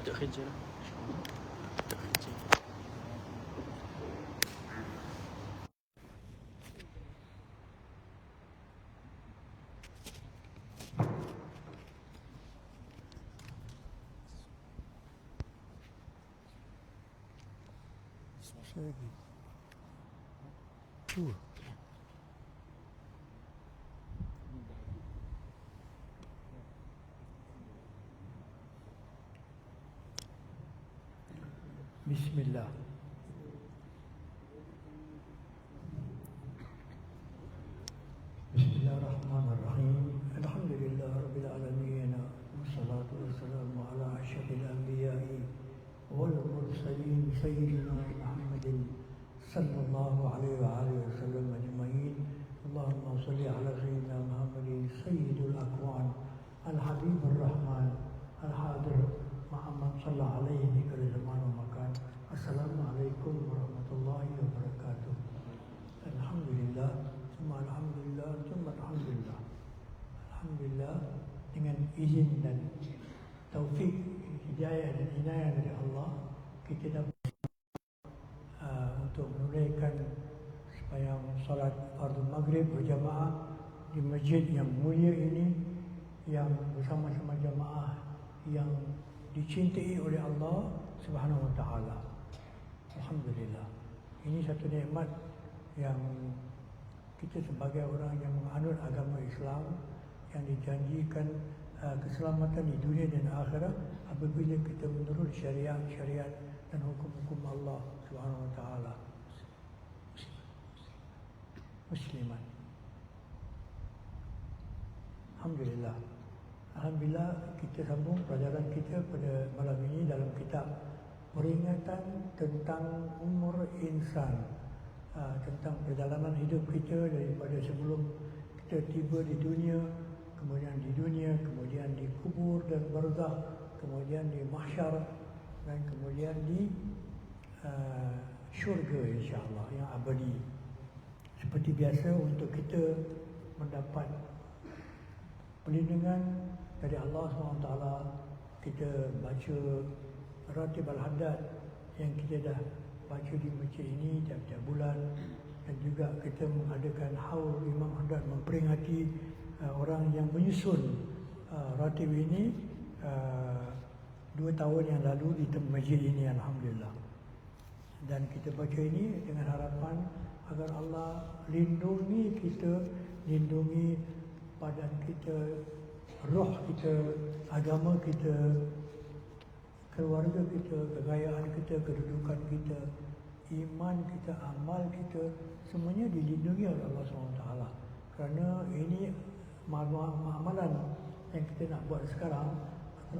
tak kerja lah. Tak kerja. Lagi. Dua. Bismillah. Bismillahirrahmanirrahim. Alhamdulillah rabbil alamin. Wassalatu wassalamu ala asyrafil anbiya'i wal mursalin sayyidina Muhammadin sallallahu alaihi wa alihi wasallam ajma'in. Allahumma salli ala sayyidina Muhammadin sayyidul aqwan al-habibur rahman al-hadir Muhammad sallallahu alaihi wa zaman wa makan. Assalamualaikum warahmatullahi wabarakatuh. Alhamdulillah, semua alhamdulillah, semua alhamdulillah. Alhamdulillah dengan izin dan taufik, hidayah dan inayah dari Allah, kita dapat untuk menunaikan sembahyang salat fardu maghrib berjamaah di masjid yang mulia ini, yang bersama-sama jamaah yang dicintai oleh Allah Subhanahu wa taala. Alhamdulillah. Ini satu nikmat yang kita sebagai orang yang menganut agama Islam yang dijanjikan keselamatan di dunia dan akhirat apabila kita menurut syariat dan hukum-hukum Allah Subhanahu wa taala. Musliman. Alhamdulillah. Alhamdulillah, kita sambung pelajaran kita pada malam ini dalam kitab peringatan tentang umur insan, tentang perjalanan hidup kita daripada sebelum kita tiba di dunia, kemudian di kubur dan barzakh, kemudian di mahsyar, dan kemudian di syurga insya-Allah yang abadi. Seperti biasa, untuk kita mendapat perlindungan dari Allah SWT, kita baca Ratib Al-Haddad yang kita dah baca di masjid ini tiap-tiap bulan, dan juga kita mengadakan haul Imam Haddad memperingati orang yang menyusun Ratib ini 2 tahun yang lalu di masjid ini, alhamdulillah. Dan kita baca ini dengan harapan agar Allah lindungi kita, lindungi badan kita, roh kita, agama kita, keluarga kita, kekayaan kita, kedudukan kita, iman kita, amal kita, semuanya dilindungi oleh Allah SWT. Kerana ini amalan yang kita nak buat sekarang,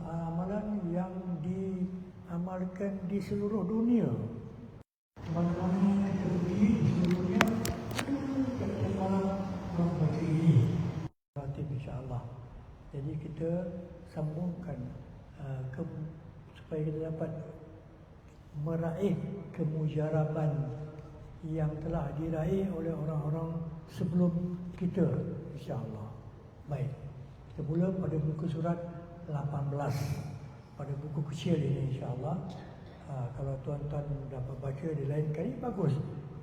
amalan yang diamalkan di seluruh dunia. Mana-mana yang kita pergi di seluruh dunia, kita malam membaca ini Ratib insya-Allah. Jadi kita sambungkan supaya kita dapat meraih kemujaraban yang telah diraih oleh orang-orang sebelum kita insya-Allah. Baik, kita mula pada buku surat 18, pada buku kecil ini insya-Allah. Kalau tuan-tuan dapat baca di lain kali bagus,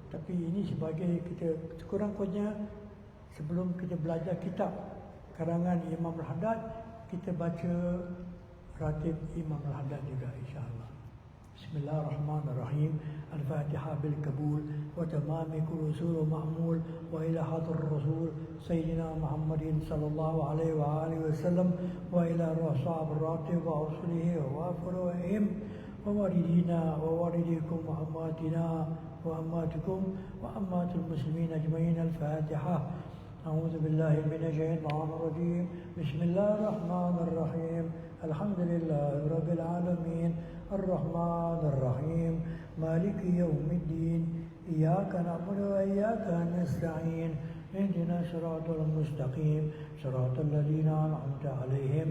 tapi ini sebagai kita sekurang-kurangnya sebelum kita belajar kitab karangan Imam Al-Haddad, kita baca Ratib Imam Al-Haddad juga insya-Allah. Bismillahirrahmanirrahim. Al-Fatihah bil kabul wa tamami kulli surah ma'mul wa ila hadar rasul sayyidina Muhammadin sallallahu alaihi wa alihi wasallam wa ila ashab ar-ratib wa usulihi wa furu'ihim wa walidina wa walidikum wa ammatina wa ammatukum wa ammatul muslimin ajma'in. Al-Fatihah. أعوذ بالله من الشيطان الرجيم. بسم الله الرحمن الرحيم. الحمد لله رب العالمين الرحمن الرحيم مالك يوم الدين إياك نعبد وإياك نستعين اهدنا الصراط المستقيم صراط الذين أنعمت عليهم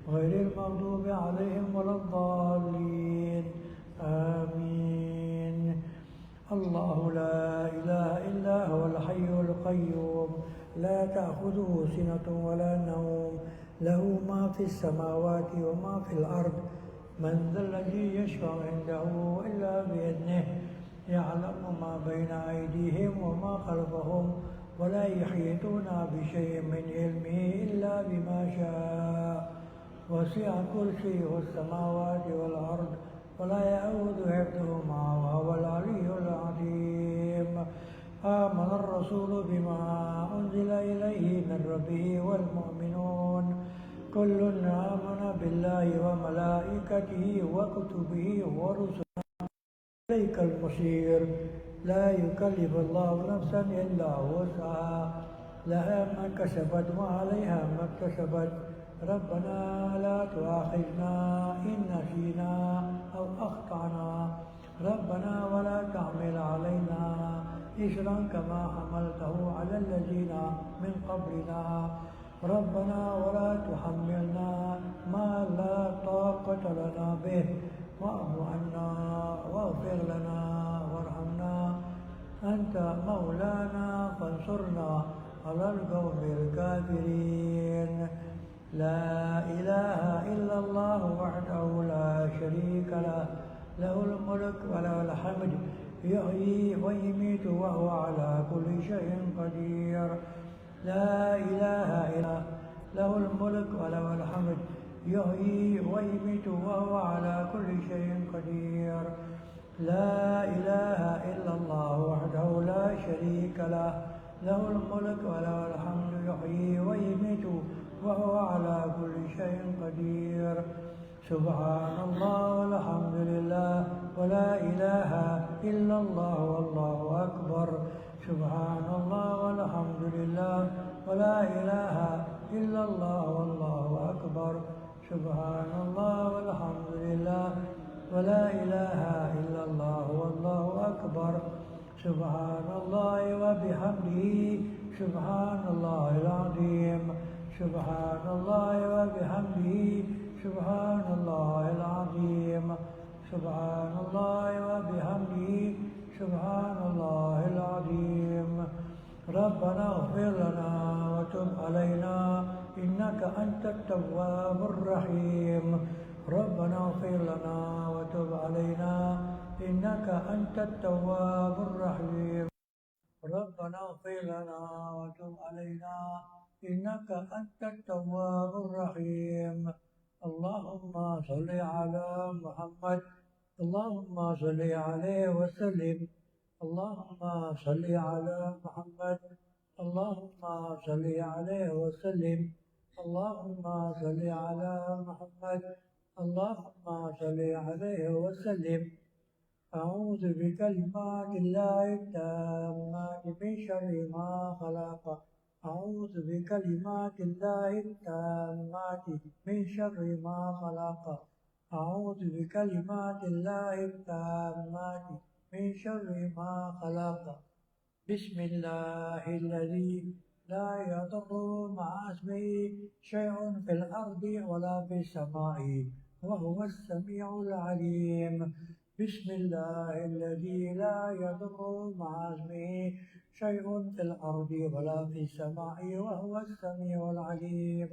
غير المغضوب عليهم ولا الضالين آمين. الله لا إله إلا هو الحي القيوم لا تأخذه سنة ولا نوم له ما في السماوات وما في الأرض من ذا الذي يشفع عنده إلا بإذنه يعلم ما بين أيديهم وما خلفهم ولا يحيطون بشيء من علمه إلا بما شاء وسع كرسيه السماوات والأرض ولا يؤود حفظهما وهو العلي العظيم آمن الرسول بما أنزل إليه من ربه والمؤمنون كل آمن بالله وملائكته وكتبه ورسله إليك المصير لا يكلف الله نفسا إلا وسعها لها ما كسبت وعليها ما اكتسبت ربنا لا تؤاخذنا إن نسينا أو أخطأنا ربنا ولا تحمل علينا إصرا كما حملته على الذين من قبلنا ربنا ولا تحملنا ما لا طاقة لنا به واعف عنا واغفر لنا وارحمنا أنت مولانا فانصرنا على القوم الكافرين لا إله إلا الله وحده لا شريك له له الملك وله الحمد يحيي ويميت وهو على كل شيء قدير لا إله إلا له الملك وله الحمد يحيي ويميت وهو على كل شيء قدير لا إله إلا الله وحده لا شريك له له الملك وله الحمد يحيي ويميت وهو على كل شيء قدير سبحان الله والحمد لله ولا إله إلا الله والله أكبر سبحان الله والحمد لله ولا إله إلا الله والله أكبر سبحان الله والحمد لله ولا إله إلا الله والله أكبر سبحان الله وبحمده سبحان الله العظيم سبحان الله وبحمده سبحان الله العظيم سبحان الله وبحمده سبحان الله العظيم ربنا اغفر لنا وتب علينا إنك أنت التواب الرحيم ربنا اغفر لنا وتب علينا إنك أنت التواب الرحيم ربنا اغفر لنا وتب علينا إنك أنت التواب الرحيم اللهم صل على محمد اللهم صل عليه وسلم اللهم صل على محمد اللهم صل عليه وسلم اللهم صل على محمد اللهم صل عليه وسلم أعوذ بكلمات الله التامات من شر ما خلق أعوذ بكلمات الله التامات من شر ما خلق أعوذ بكلمات الله التامات من شر ما خلق بسم الله الذي لا يضر مع اسمه شيء في الأرض ولا في السماء وهو السميع العليم بسم الله الذي لا يضر مع اسمه شيء في الأرض ولا في السماء وهو السميع العليم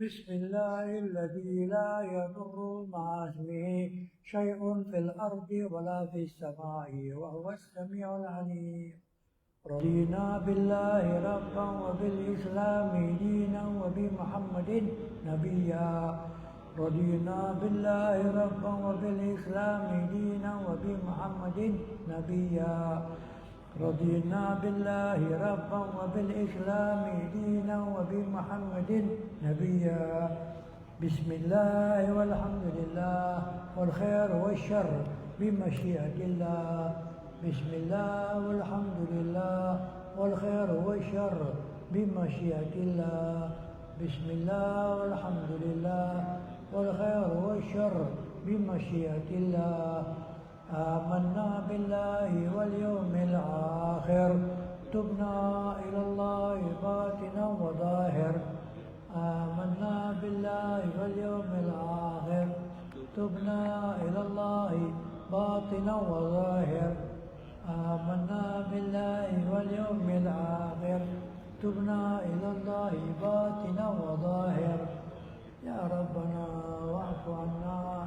بسم الله الذي لا يضر مع اسمه شيء في الأرض ولا في السماء وهو السميع العليم رضينا بالله ربا وبالإسلام دينا وبمحمد نبيا رضينا بالله ربا وبالإسلام دينا وبمحمد نبيا رضينا بالله ربا وبالإسلام دينا وبمحمد نبيا بسم الله والحمد لله والخير والشر بمشيئة الله بسم الله والحمد لله والخير والشر بمشيئة الله بسم الله والحمد لله والخير والشر بمشيئة الله آمنا بالله واليوم الآخر تبنا إلى الله باطنا وظاهر آمنا بالله واليوم الآخر تبنا إلى الله باطنا وظاهر آمنا بالله واليوم الآخر تبنا إلى الله باطنا وظاهر يا ربنا واعف عنا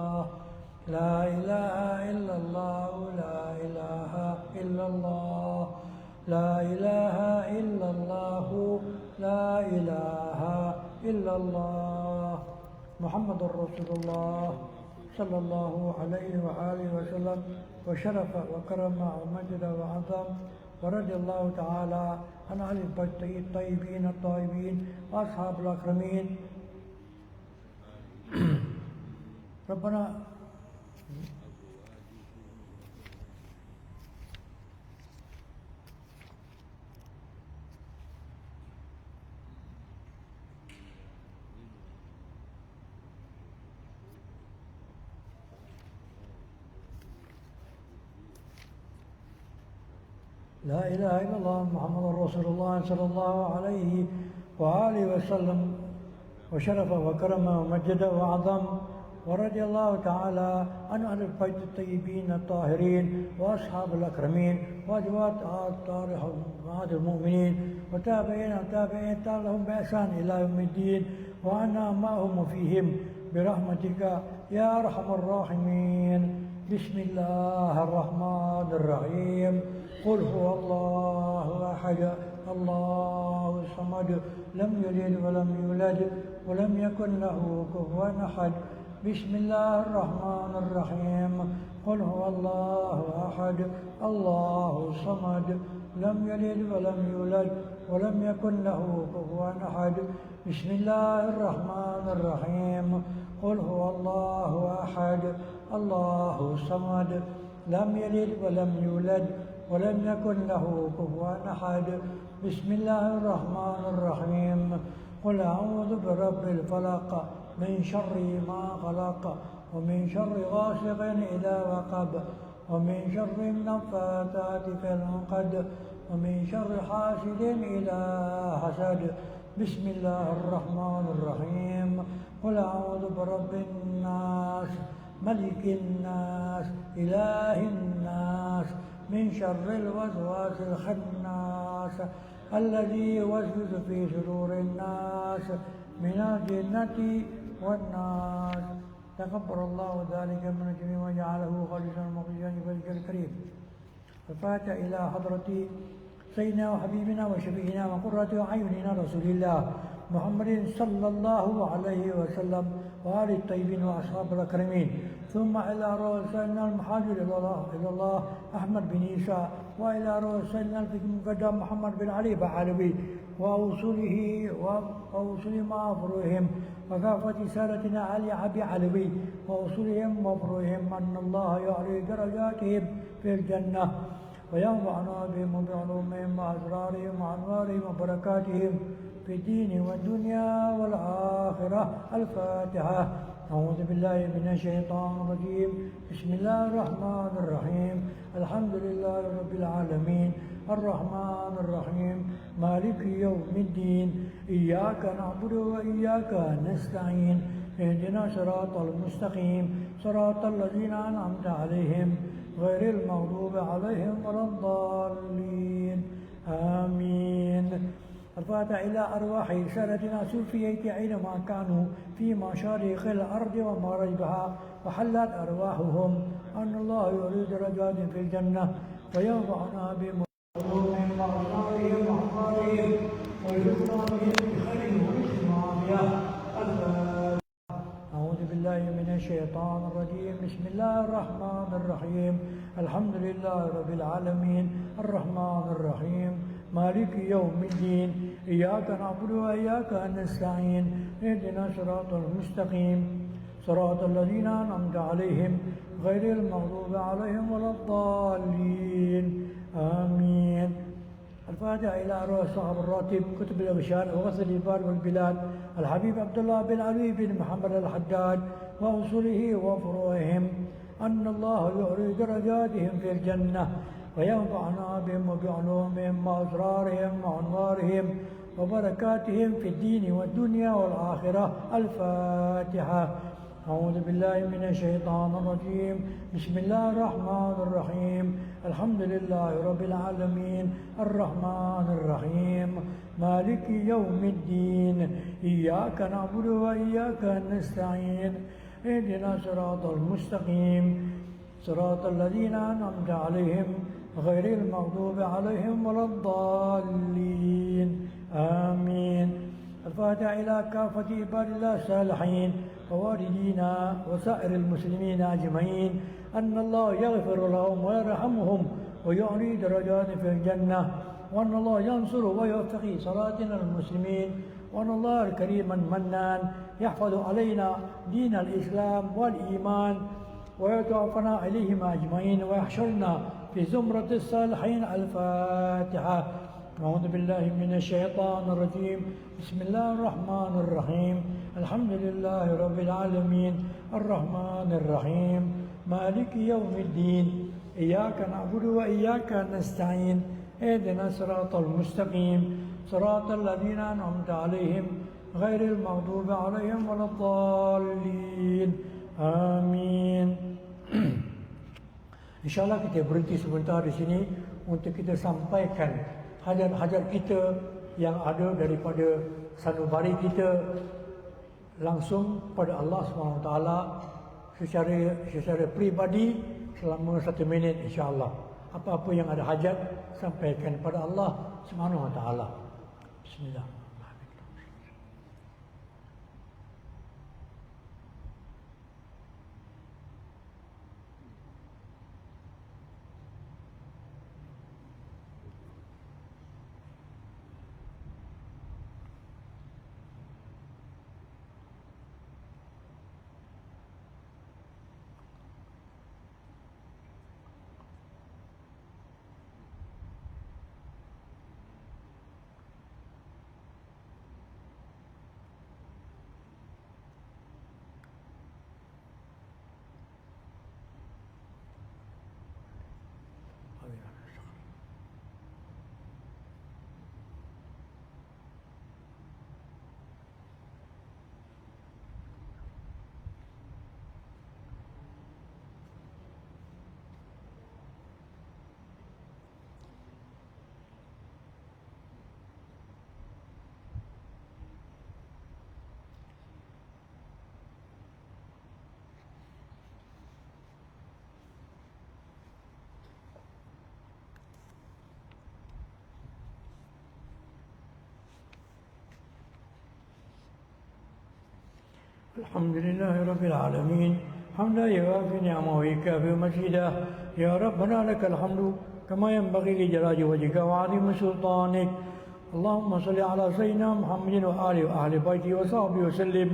إلا الله محمد رسول الله صلى الله عليه وآله وسلم وشرف وكرم ومجد وعظم ورضي الله تعالى عن أهل البيت الطيبين الطاهرين وأصحاب الأكرمين. ربنا لا إله إلا الله محمد رسول الله صلى الله عليه وآله وسلم وشرف وكرم ومجد وعظم ورضي الله تعالى عن أهل البيت الطيبين الطاهرين وأصحاب الأكرمين وأزواج طاهرات المؤمنين وتابعين لهم بإحسان إلى يوم الدين وعنا معهم وفيهم برحمتك يا أرحم الراحمين. بسم الله الرحمن الرحيم. قل هو الله أحد الله الصمد لم يلد ولم يولد ولم يكن له كفوا أحد. بسم الله الرحمن الرحيم. قل هو الله أحد الله الصمد لم يلد ولم يولد ولم يكن له كفوا أحد. بسم الله الرحمن الرحيم. قل هو الله أحد الله الصمد لم يلد ولم يولد ولم يكن له كفوا أحد. بسم الله الرحمن الرحيم. قل أعوذ برب الفلق من شر ما خلق ومن شر غاسق إذا وقب ومن شر النفاثات في العقد ومن شر حاسد إذا حسد. بسم الله الرحمن الرحيم. قل أعوذ برب الناس ملك الناس إله الناس من شر الوسواس الخناس الذي يوسوس في صدور الناس من الجنة والناس. تقبل الله ذلك من الجميع وجعله خالصا مخرجا لوجهه الكريم. الفاتحة إلى حضرة سيدنا وحبيبنا وشفيعنا وقرة أعيننا رسول الله محمد صلى الله عليه وسلم وآل الطيبين وأصحاب الأكرمين. ثم إلى رسولنا المحاجر إلى الله أحمد بن عيسى وإلى رسولنا المقدم محمد بن علي بعلوي وأوصله مع فروعهم وكافة سادتنا علي أبي علوي وأوصلهم وفروعهم أن الله يعلي درجاتهم في الجنة وينفعنا بهم وبعلومهم وأسرارهم وأنوارهم وبركاتهم في الدين والدنيا والآخرة. الفاتحة. أعوذ بالله من الشيطان الرجيم. بسم الله الرحمن الرحيم. الحمد لله رب العالمين الرحمن الرحيم مالك يوم الدين إياك نعبد وإياك نستعين اهدنا صراط المستقيم صراط الذين أنعمت عليهم غير المغضوب عليهم ولا الضالين آمين. الفاتحة إلى أرواح سادتنا الصوفية أينما كانوا في مشارق الأرض ومغاربها وحلت أرواحهم أن الله يريد درجات في الجنة وينفعنا بهم وعلومهم وأسرارهم وأخبارهم ويرزقنا بهم بخير ورزق عافية. أعوذ بالله من الشيطان الرجيم. بسم الله الرحمن الرحيم. الحمد لله رب العالمين الرحمن الرحيم مالك يوم الدين إياك نعبد وإياك نستعين اهدنا صراط المستقيم صراط الذين أنعمت عليهم غير المغضوب عليهم ولا الضالين آمين. الفاتحة إلى أرواح صاحب الراتب كتب الأبشار وغسل البار والبلاد الحبيب عبد الله بن علي بن محمد الحداد وأصوله وفروعهم أن الله يعلي درجاتهم في الجنة وينفعنا بهم وبعلومهم وأسرارهم وأنوارهم وبركاتهم في الدين والدنيا والآخرة. الفاتحة. أعوذ بالله من الشيطان الرجيم. بسم الله الرحمن الرحيم. الحمد لله رب العالمين الرحمن الرحيم مالك يوم الدين إياك نعبد وإياك نستعين اهدنا صراط المستقيم صراط الذين أنعمت عليهم غير المغضوب عليهم ولا الضالين آمين. الفاتحة إلى كافة عباد الله الصالحين ووالدينا وسائر المسلمين أجمعين أن الله يغفر لهم ويرحمهم ويعلي درجات في الجنة، وأن الله ينصر ويوفق صلاتنا المسلمين، وأن الله الكريم المنان يحفظ علينا دين الإسلام والإيمان ويتوفنا إليهما أجمعين ويحشرنا في زمرة الصالحين. الفاتحة. أعوذ بالله من الشيطان الرجيم. بسم الله الرحمن الرحيم. الحمد لله رب العالمين الرحمن الرحيم مالك يوم الدين إياك نعبد وإياك نستعين اهدنا الصراط المستقيم صراط الذين أنعمت عليهم غير المغضوب عليهم ولا الضالين. Amin. InsyaAllah kita berhenti sebentar di sini untuk kita sampaikan hajat-hajat kita yang ada daripada sanubari kita langsung pada Allah SWT secara peribadi selama 1 minit insyaAllah. Apa-apa yang ada hajat sampaikan pada Allah SWT. Bismillah. الحمد لله رب العالمين حمدا يوافي نعمه ويكافئ مزيدا. يا ربنا لك الحمد كما ينبغي لجلال وجهك وعظيم سلطانك. اللهم صل على سيدنا محمد وآله وأهل بيته وصحبه وسلم.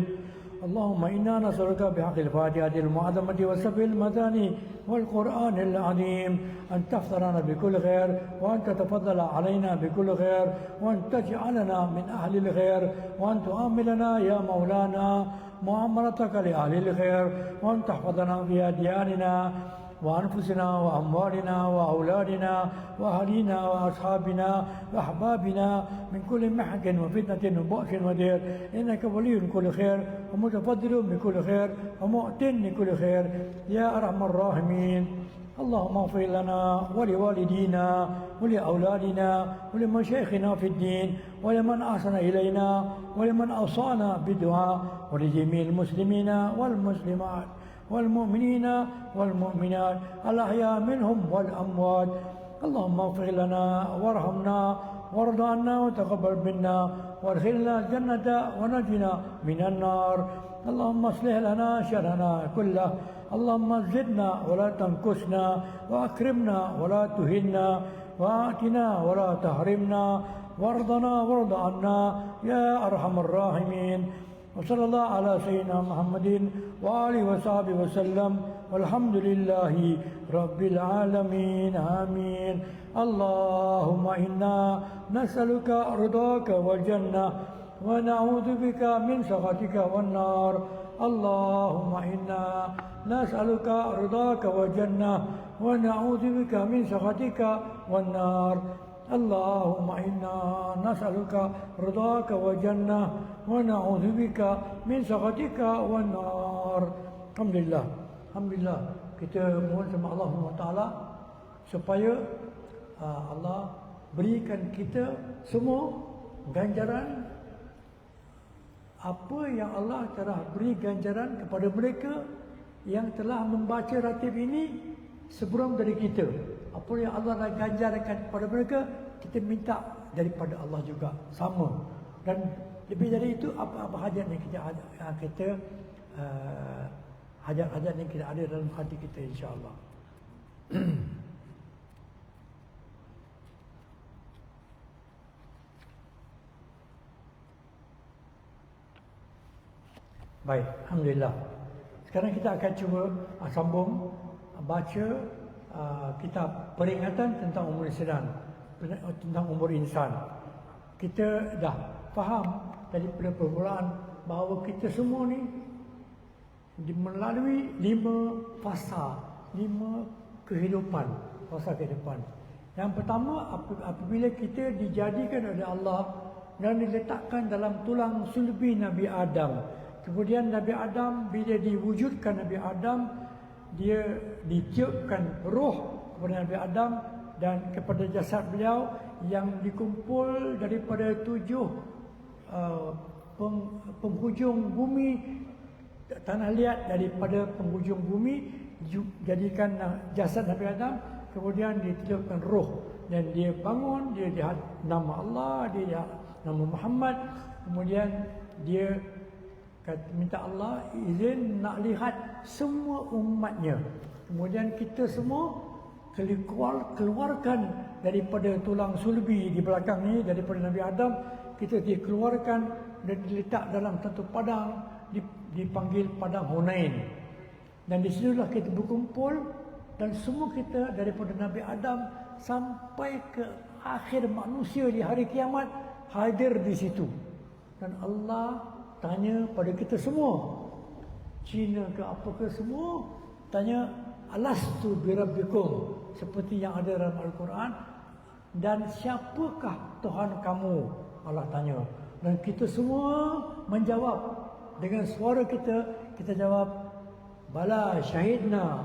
اللهم إنا نسألك بحق الفاتحة المعظمة وسبع المثاني والقرآن العظيم أن تحفظنا بكل خير، وأن تتفضل علينا بكل خير، وأن تجعلنا من أهل الخير، وأن تؤملنا يا مولانا معاملتك لأهل الخير، وأن تحفظنا في أدياننا وأنفسنا وأموالنا وأولادنا وأهلنا وأصحابنا وأحبابنا من كل محق وفتنة وبؤس ودير، إنك ولي كل خير ومتفضل بكل خير ومؤتن بكل خير يا أرحم الراحمين. اللهم اغفر لنا ولوالدينا ولأولادنا ولمشايخنا في الدين ولمن أحسن إلينا ولمن أوصانا بالدعاء ولجميع المسلمين والمسلمات والمؤمنين والمؤمنات الأحياء منهم والأموات. اللهم اغفر لنا وارحمنا وارض عنا وتقبل منا وادخلنا الجنة ونجنا من النار. اللهم اصلح لنا شأننا كله. اللهم زدنا ولا تنقصنا وأكرمنا ولا تهنا وآتنا ولا تحرمنا وارضنا وارض عنا يا أرحم الراحمين. وصلى الله على سيدنا محمد وآله وصحبه وسلم والحمد لله رب العالمين. آمين. اللهم إنا نسألك رضاك والجنة ونعوذ بك من سخطك والنار. اللهم إنا نسألك رضاك والجنة ونعوذ بك من سخطك والنار. اللهم إنا نسألك رضاك والجنة ونعوذ بك من سخطك والنار. Alhamdulillah. Alhamdulillah. Kita mohon sama Allah SWT supaya Allah berikan kita semua ganjaran apa yang Allah telah beri ganjaran kepada mereka yang telah membaca ratib ini sebelum dari kita. Apa yang Allah dah ganjarkan kepada mereka, kita minta daripada Allah juga sama. Dan Lebih dari itu, apa hajat yang kita hajat-hajat yang kita ada dalam hati kita, insya-Allah. Baik, alhamdulillah. Sekarang kita akan cuba sambung baca kitab peringatan tentang umur insan, tentang umur insan. Kita dah faham daripada permulaan bahawa kita semua ni melalui 5 fasa, 5 kehidupan, fasa kehidupan. Yang pertama, apabila kita dijadikan oleh Allah dan diletakkan dalam tulang sulbi Nabi Adam. Kemudian Nabi Adam, bila diwujudkan Nabi Adam, dia ditiupkan roh kepada Nabi Adam dan kepada jasad beliau yang dikumpul daripada 7 penghujung bumi, tanah liat daripada penghujung bumi, jadikan jasad Nabi Adam, kemudian ditiupkan roh dan dia bangun, dia lihat nama Allah, dia lihat nama Muhammad, kemudian dia minta Allah izin nak lihat semua umatnya. Kemudian kita semua keluarkan daripada tulang sulbi di belakang ni, daripada Nabi Adam, kita dikeluarkan dan diletak dalam satu padang, dipanggil Padang Hunain. Dan di situlah kita berkumpul, dan semua kita daripada Nabi Adam sampai ke akhir manusia di hari kiamat hadir di situ. Dan Allah tanya pada kita semua, Cina ke apa ke semua, tanya alastu birabbikum, seperti yang ada dalam Al-Quran, dan siapakah Tuhan kamu, Allah tanya. Dan kita semua menjawab dengan suara kita jawab, bala syahidna,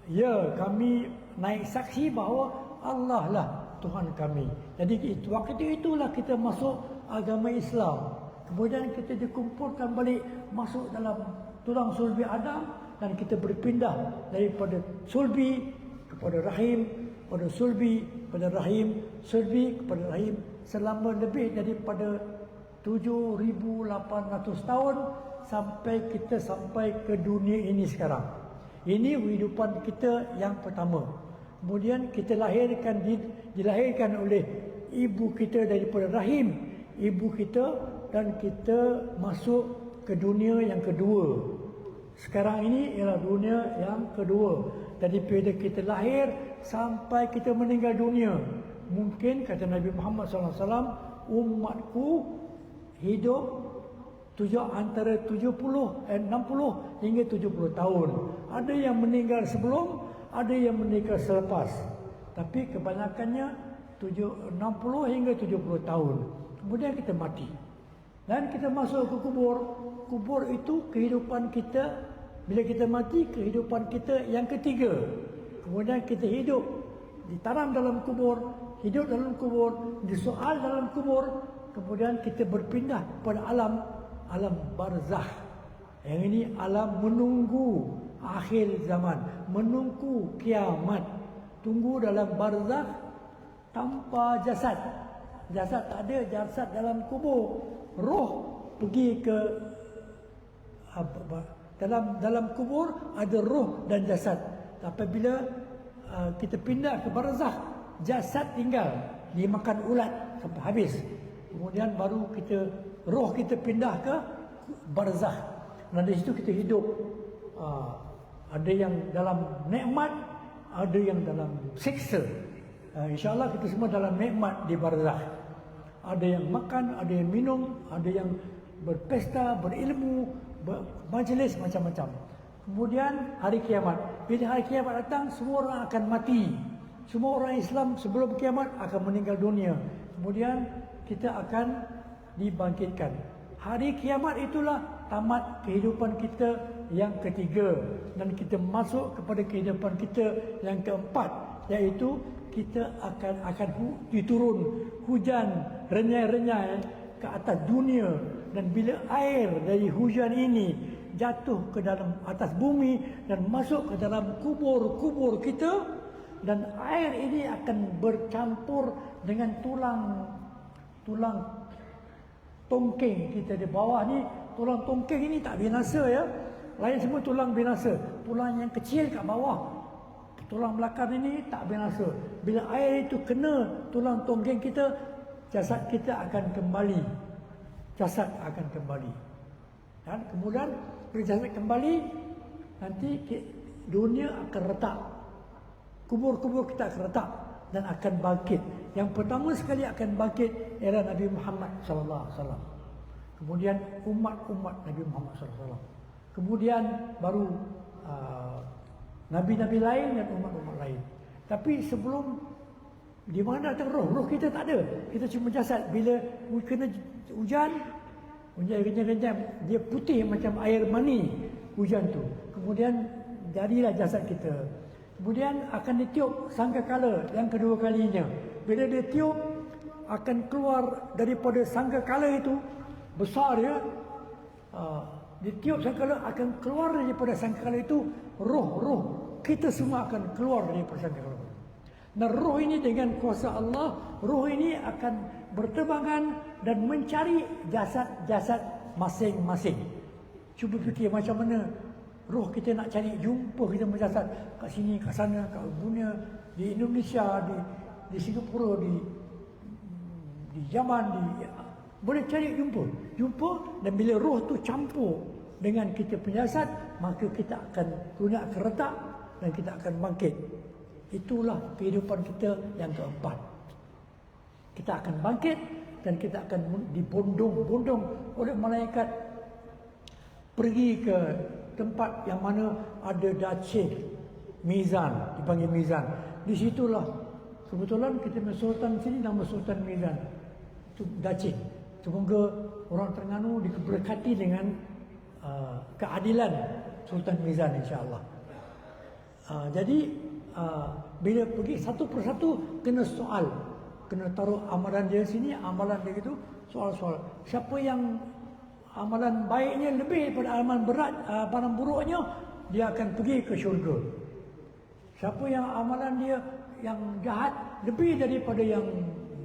ya kami naik saksi bahawa Allah lah Tuhan kami. Jadi waktu itulah kita masuk agama Islam. Kemudian kita dikumpulkan balik masuk dalam tulang sulbi Adam, dan kita berpindah daripada sulbi kepada rahim, pada sulbi kepada rahim, sulbi kepada rahim, selama lebih daripada 7,800 tahun sampai ke dunia ini sekarang. Ini kehidupan kita yang pertama. Kemudian kita dilahirkan oleh ibu kita daripada rahim ibu kita, dan kita masuk ke dunia yang kedua. Sekarang ini ialah dunia yang kedua. Dari pada kita lahir sampai kita meninggal dunia. Mungkin kata Nabi Muhammad SAW, umatku hidup antara 60 hingga 70 tahun. Ada yang meninggal sebelum, ada yang meninggal selepas. Tapi kebanyakannya 60 hingga 70 tahun. Kemudian kita mati. Dan kita masuk ke kubur. Kubur itu kehidupan kita. Bila kita mati, kehidupan kita yang ketiga. Kemudian kita hidup, ditanam dalam kubur, hidup dalam kubur, disoal dalam kubur. Kemudian kita berpindah pada alam barzakh. Yang ini alam menunggu akhir zaman, menunggu kiamat. Tunggu dalam barzakh tanpa jasad. Jasad tak ada, jasad dalam kubur. Roh pergi ke dalam kubur, ada roh dan jasad. Apabila kita pindah ke barzakh, jasad tinggal, dimakan ulat sampai habis. Kemudian baru roh kita pindah ke barzakh. Dan di situ kita hidup. Ada yang dalam nikmat, ada yang dalam siksa. InsyaAllah kita semua dalam nikmat di barzakh. Ada yang makan, ada yang minum, ada yang berpesta, berilmu, bermajlis, macam-macam. Kemudian hari kiamat. Bila hari kiamat datang, semua orang akan mati. Semua orang Islam sebelum kiamat akan meninggal dunia. Kemudian kita akan dibangkitkan. Hari kiamat itulah tamat kehidupan kita yang ketiga. Dan kita masuk kepada kehidupan kita yang keempat, iaitu kita akan diturun hujan renyai-renyai ke atas dunia. Dan bila air dari hujan ini jatuh ke dalam atas bumi dan masuk ke dalam kubur-kubur kita, dan air ini akan bercampur dengan tulang tongkeng kita di bawah ni, tulang tongkeng ini tak binasa ya. Lain semua tulang binasa. Tulang yang kecil kat bawah, tulang belakang ini tak binasa. Bila air itu kena tulang tongkeng kita, jasad kita akan kembali. Jasad akan kembali. Dan kemudian bila jasad kembali, nanti dunia akan retak. Kubur-kubur kita akan retak dan akan bangkit. Yang pertama sekali akan bangkit ialah Nabi Muhammad SAW. Kemudian umat-umat Nabi Muhammad SAW. Kemudian baru Nabi-Nabi lain dan umat-umat lain. Tapi sebelum, di mana datang roh? Roh kita tak ada. Kita cuma jasad. Bila kena hujan kencang-kencang, dia putih macam air mani hujan tu. Kemudian jadilah jasad kita. Kemudian akan ditiup sangkakala yang kedua kalinya. Bila dia tiup, akan keluar daripada sangkakala itu, besar dia. Ditiup sangkakala, akan keluar daripada sangkakala itu roh-roh. Kita semua akan keluar daripada sangkakala. Dan roh ini dengan kuasa Allah, roh ini akan berterbangan dan mencari jasad-jasad masing-masing. Cuba fikir macam mana roh kita nak cari jumpa kita berjasad kat sini, kat sana, kat dunia, di Indonesia, di Singapura, di Yaman, boleh cari jumpa, dan bila roh tu campur dengan kita penjasad, maka kita akan, dunia akan retak dan kita akan bangkit. Itulah kehidupan kita yang keempat. Kita akan bangkit dan kita akan dibondong-bondong oleh malaikat pergi ke tempat yang mana ada dacing, mizan, dipanggil mizan. Di situlah kebetulan kita Sultan sini nama Sultan Mizan. Itu dacing. Semoga orang Terengganu diberkati dengan keadilan Sultan Mizan, insya-Allah. Jadi bila pergi satu persatu kena soal, kena taruh amalan dia sini, amalan dia itu, soal-soal. Siapa yang amalan baiknya lebih daripada amalan berat, amalan buruknya, dia akan pergi ke syurga. Siapa yang amalan dia yang jahat lebih daripada yang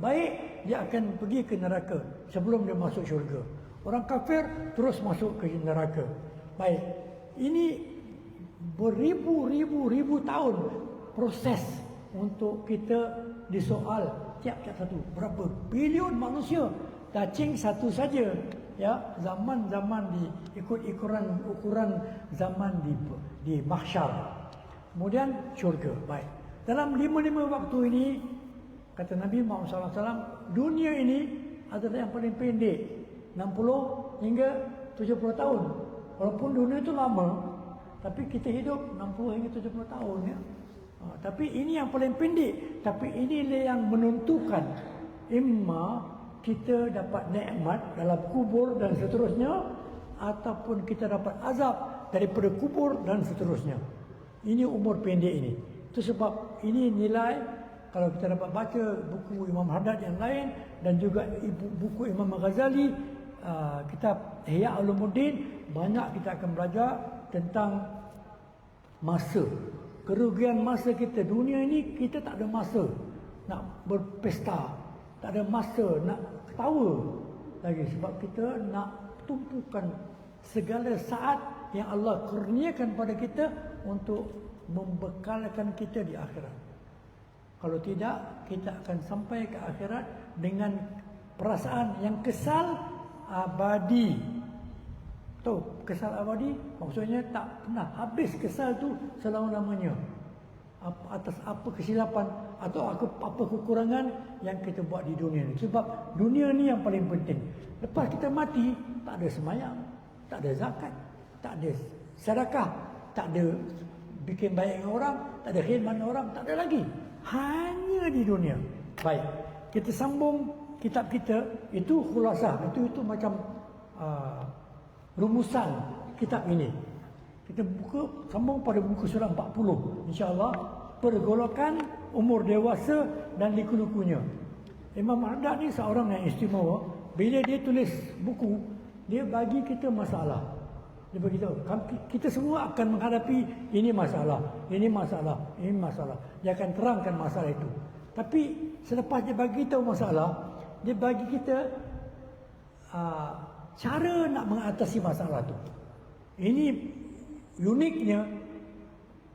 baik, dia akan pergi ke neraka sebelum dia masuk syurga. Orang kafir terus masuk ke neraka. Baik, ini beribu-ribu tahun proses untuk kita disoal tiap-tiap satu. Berapa bilion manusia, dacing satu saja. Ya, zaman-zaman ikut ukuran zaman di mahsyar. Kemudian syurga. Baik. Dalam 5 waktu ini, kata Nabi Muhammad SAW, dunia ini adalah yang paling pendek, 60 hingga 70 tahun. Walaupun dunia itu lama, tapi kita hidup 60 hingga 70 tahun ya. Tapi ini yang paling pendek. Tapi inilah yang menentukan imma kita dapat nikmat dalam kubur dan seterusnya, ataupun kita dapat azab daripada kubur dan seterusnya. Ini umur pendek ini. Itu sebab ini nilai, kalau kita dapat baca buku Imam Haddad yang lain dan juga buku Imam Ghazali, kitab Ihya Ulumuddin, banyak kita akan belajar tentang masa. Kerugian masa kita. Dunia ini kita tak ada masa nak berpesta, tak ada masa nak ketawa lagi, sebab kita nak tumpukan segala saat yang Allah kurniakan pada kita untuk membekalkan kita di akhirat. Kalau tidak, kita akan sampai ke akhirat dengan perasaan yang kesal abadi. Tahu, kesal abadi maksudnya tak pernah habis kesal tu selama-lamanya. Atas apa kesilapan atau apa kekurangan yang kita buat di dunia ni. Sebab dunia ni yang paling penting. Lepas kita mati, tak ada sembahyang, tak ada zakat, tak ada sedekah, tak ada bikin baik dengan orang, tak ada khidmat dengan orang, tak ada lagi. Hanya di dunia. Baik, kita sambung kitab kita, itu khulasah, itu macam rumusan kitab ini. Kita sambung pada buku surah 40, insya-Allah, pergolakan umur dewasa dan liku-likunya. Imam Haddad ni seorang yang istimewa. Bila dia tulis buku, dia bagi kita masalah. Dia beritahu, kita semua akan menghadapi ini masalah, ini masalah, ini masalah. Dia akan terangkan masalah itu. Tapi selepas dia bagi tahu masalah, dia bagi kita cara nak mengatasi masalah tu. Ini uniknya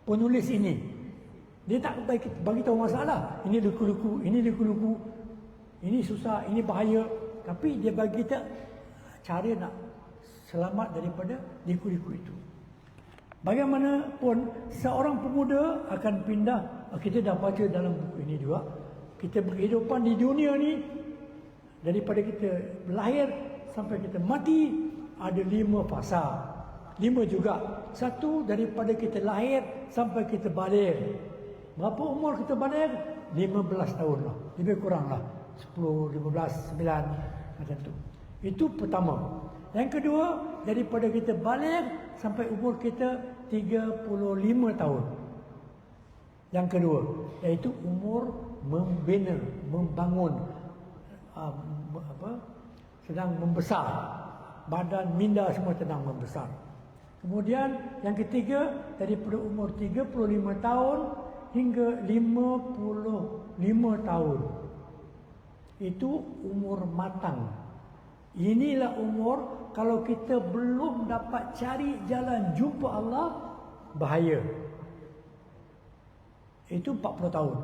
penulis ini. Dia tak bagi tahu masalah. Ini luku-luku, ini susah, ini bahaya. Tapi dia bagi tak cara nak selamat daripada liku-liku itu. Bagaimanapun seorang pemuda akan pindah. Kita dah baca dalam buku ini juga. Kita berkehidupan di dunia ni, daripada kita lahir sampai kita mati, ada 5 fasa. 5 juga. Satu, daripada kita lahir sampai kita balik. Berapa umur kita balik? 15 tahun lah. Lebih kurang lah. 10, 15, 9 macam tu. Itu pertama. Yang kedua, daripada kita balik sampai umur kita 35 tahun. Yang kedua, iaitu umur membina, membangun, sedang membesar. Badan, minda semua sedang membesar. Kemudian yang ketiga, daripada umur 35 tahun hingga 55 tahun. Itu umur matang. Inilah umur kalau kita belum dapat cari jalan jumpa Allah, bahaya. Itu 40 tahun.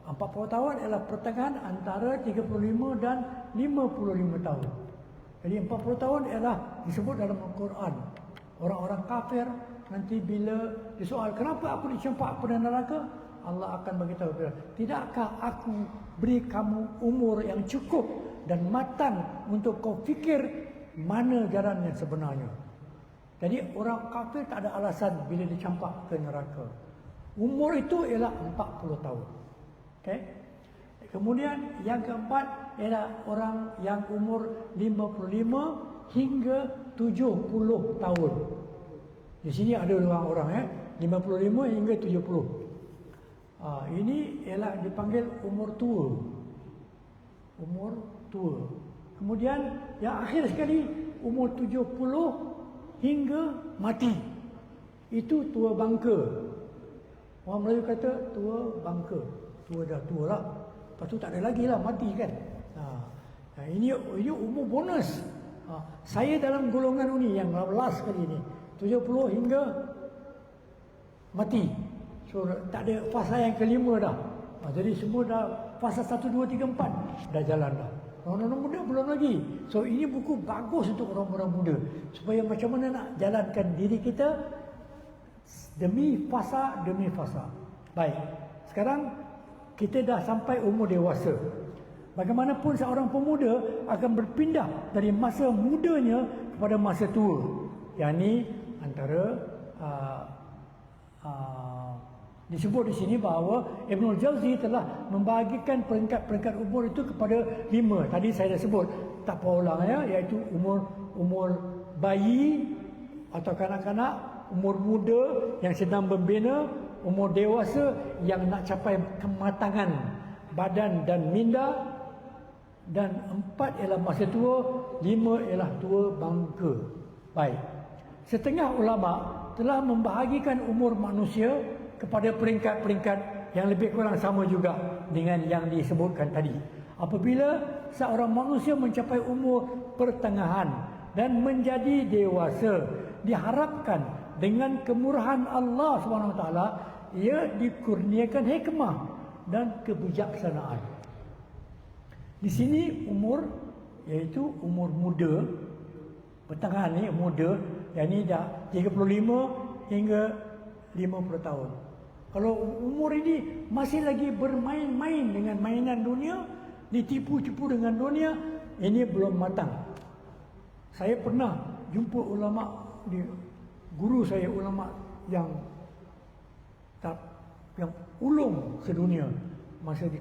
40 tahun ialah pertengahan antara 35 dan 55 tahun. Jadi 40 tahun ialah disebut dalam Al-Quran. Orang-orang kafir nanti bila disoal, kenapa aku dicempak pada neraka? Allah akan beritahu, tidakkah aku beri kamu umur yang cukup dan matang untuk kau fikir mana jalan yang sebenarnya. Jadi orang kafir tak ada alasan bila dicampak ke neraka. Umur itu ialah 40 tahun. Okay? Kemudian yang keempat ialah orang yang umur 55 hingga 70 tahun. Di sini ada orang 55 hingga 70. Ini ialah dipanggil umur tua. Umur tua. Kemudian yang akhir sekali umur 70 hingga mati. Itu tua bangka. Orang Melayu kata tua bangka. Tua dah tua lah. Lepas tu tak ada lagi lah, mati kan. Ini umur bonus. Saya dalam golongan ini yang last kali ni 70 hingga mati. So tak ada fasa yang kelima dah. Jadi semua dah fasa 1, 2, 3, 4 dah jalan dah. Orang-orang muda belum lagi. So ini buku bagus untuk orang-orang muda, supaya macam mana nak jalankan diri kita demi fasa demi fasa. Baik. Sekarang kita dah sampai umur dewasa. Bagaimanapun seorang pemuda akan berpindah dari masa mudanya kepada masa tua. Yang ini antara disebut di sini bahawa Ibnul Jauzi telah membahagikan peringkat-peringkat umur itu kepada 5. Tadi saya dah sebut, tak apa ulang iaitu umur bayi atau kanak-kanak, umur muda yang sedang membina, umur dewasa yang nak capai kematangan badan dan minda, dan 4 ialah masa tua, 5 ialah tua bangka. Baik. Setengah ulama telah membahagikan umur manusia kepada peringkat-peringkat yang lebih kurang sama juga dengan yang disebutkan tadi. Apabila seorang manusia mencapai umur pertengahan dan menjadi dewasa, diharapkan dengan kemurahan Allah SWT, ia dikurniakan hikmah dan kebijaksanaan. Di sini umur, iaitu umur muda, pertengahan ni muda, yang ni dah 35 hingga 50 tahun. Kalau umur ini masih lagi bermain-main dengan mainan dunia, ditipu-tipu dengan dunia, ini belum matang. Saya pernah jumpa ulama, guru saya ulama yang ulung sedunia masa di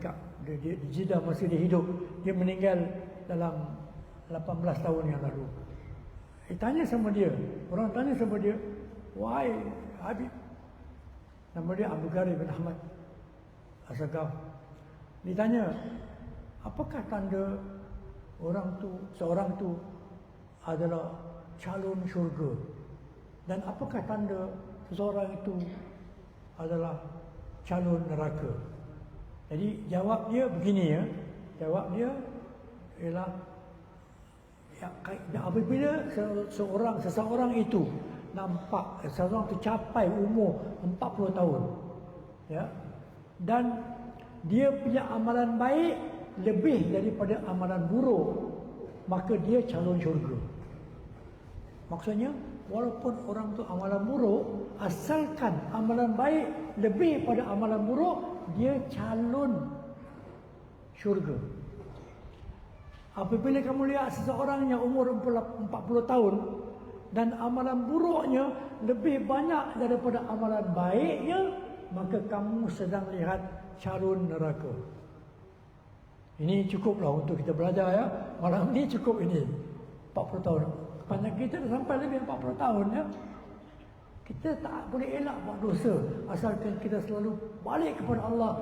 Jeddah, masa dia hidup. Dia meninggal dalam 18 tahun yang lalu. Tanya sama dia, orang tanya sama dia, wahai Habib, nama dia Abdul Gharib bin Ahmad As-Sagaf. Ditanya, apakah tanda seorang tu adalah calon syurga, dan apakah tanda seseorang itu adalah calon neraka? Jadi jawab dia begini jawab dia ialah apabila seseorang itu nampak seseorang tercapai umur 40 tahun, ya, dan dia punya amalan baik lebih daripada amalan buruk, maka dia calon syurga. Maksudnya walaupun orang tu amalan buruk, asalkan amalan baik lebih pada amalan buruk, dia calon syurga. Apabila kamu lihat seseorang yang umur 40 tahun dan amalan buruknya lebih banyak daripada amalan baiknya, maka kamu sedang lihat calon neraka. Ini cukuplah untuk kita belajar, ya. Malam ni cukup ini. 40 tahun. Kebanyakan kita dah sampai lebih 40 tahun, ya. Kita tak boleh elak buat dosa asalkan kita selalu balik kepada Allah.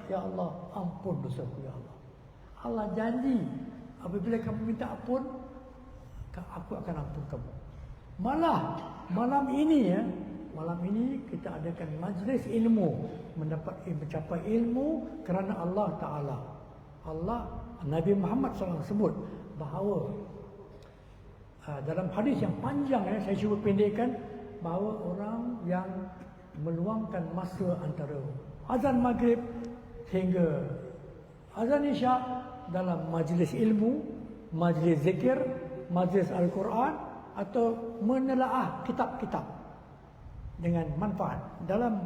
Ya Allah, ampun dosaku, ya Allah. Allah janji apabila kamu minta ampun, aku akan ampun kamu. Malah malam ini, ya, malam ini kita adakan majlis ilmu, mencapai ilmu kerana Allah Ta'ala. Nabi Muhammad SAW sebut bahawa dalam hadis yang panjang, ya, saya cuba pendekkan, bahawa orang yang meluangkan masa antara azan maghrib hingga azan isyak dalam majlis ilmu, majlis zikir, majlis Al-Quran, atau menelaah kitab-kitab dengan manfaat dalam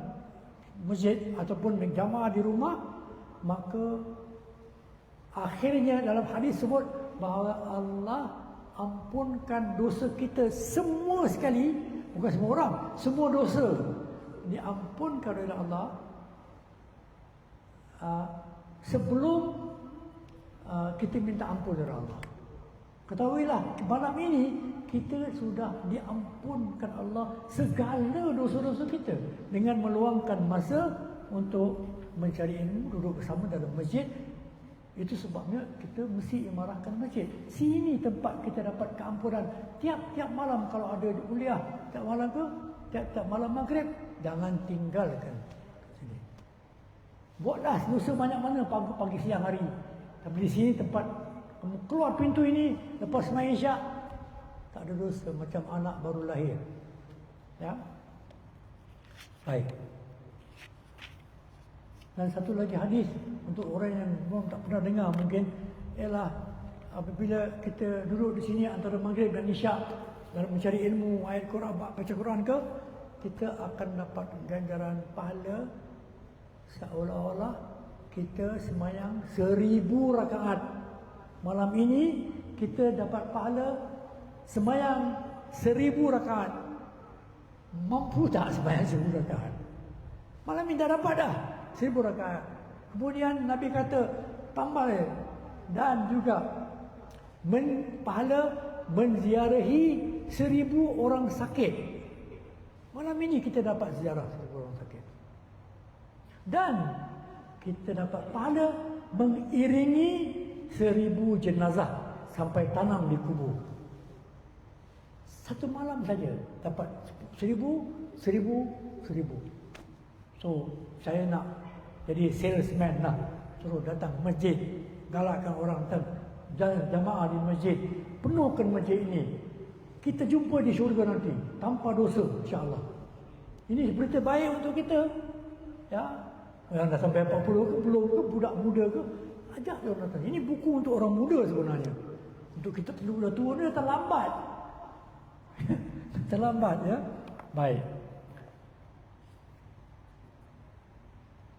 masjid ataupun jamaah di rumah, maka akhirnya dalam hadis sebut bahawa Allah ampunkan dosa kita semua sekali, bukan semua orang, semua dosa diampunkan oleh Allah sebelum kita minta ampun dari Allah. Ketahuilah, malam ini kita sudah diampunkan Allah segala dosa-dosa kita dengan meluangkan masa untuk mencari ilmu, duduk bersama dalam masjid. Itu sebabnya kita mesti imarahkan masjid. Sini tempat kita dapat keampunan. Tiap-tiap malam kalau ada kuliah, tiap malam maghrib, jangan tinggalkan sini. Buatlah dosa banyak mana pagi siang hari. Tapi di sini tempat kamu keluar pintu ini lepas sembahyang isyak, tak ada dosa macam anak baru lahir. Ya. Baik. Dan satu lagi hadis untuk orang yang tak pernah dengar mungkin, ialah apabila kita duduk di sini antara maghrib dan isyak dalam mencari ilmu ayat Quran, baca Quran ke, kita akan dapat ganjaran pahala seolah-olah kita semayang 1000 rakaat. Malam ini kita dapat pahala semayang 1000 rakaat. Mampu tak semayang 1000 rakaat? Malam ini dah dapat dah 1000 rakaat. Kemudian Nabi kata tambah dan juga pahala menziarahi 1000 orang sakit. Malam ini kita dapat ziarah 1000 orang sakit. Dan kita dapat pahala mengiringi 1000 jenazah sampai tanam di kubur. Satu malam saja dapat 1000. So saya nak jadi salesman lah, suruh datang masjid, galakkan orang datang jamaah di masjid, penuhkan masjid ini. Kita jumpa di syurga nanti tanpa dosa, insya-Allah. Ini berita baik untuk kita, ya. Yang dah sampai 40 ke, belum ke, budak muda ke, ajak dia orang datang. Ini buku untuk orang muda sebenarnya. Untuk kita dah tua ni terlambat. Terlambat, ya. Baik.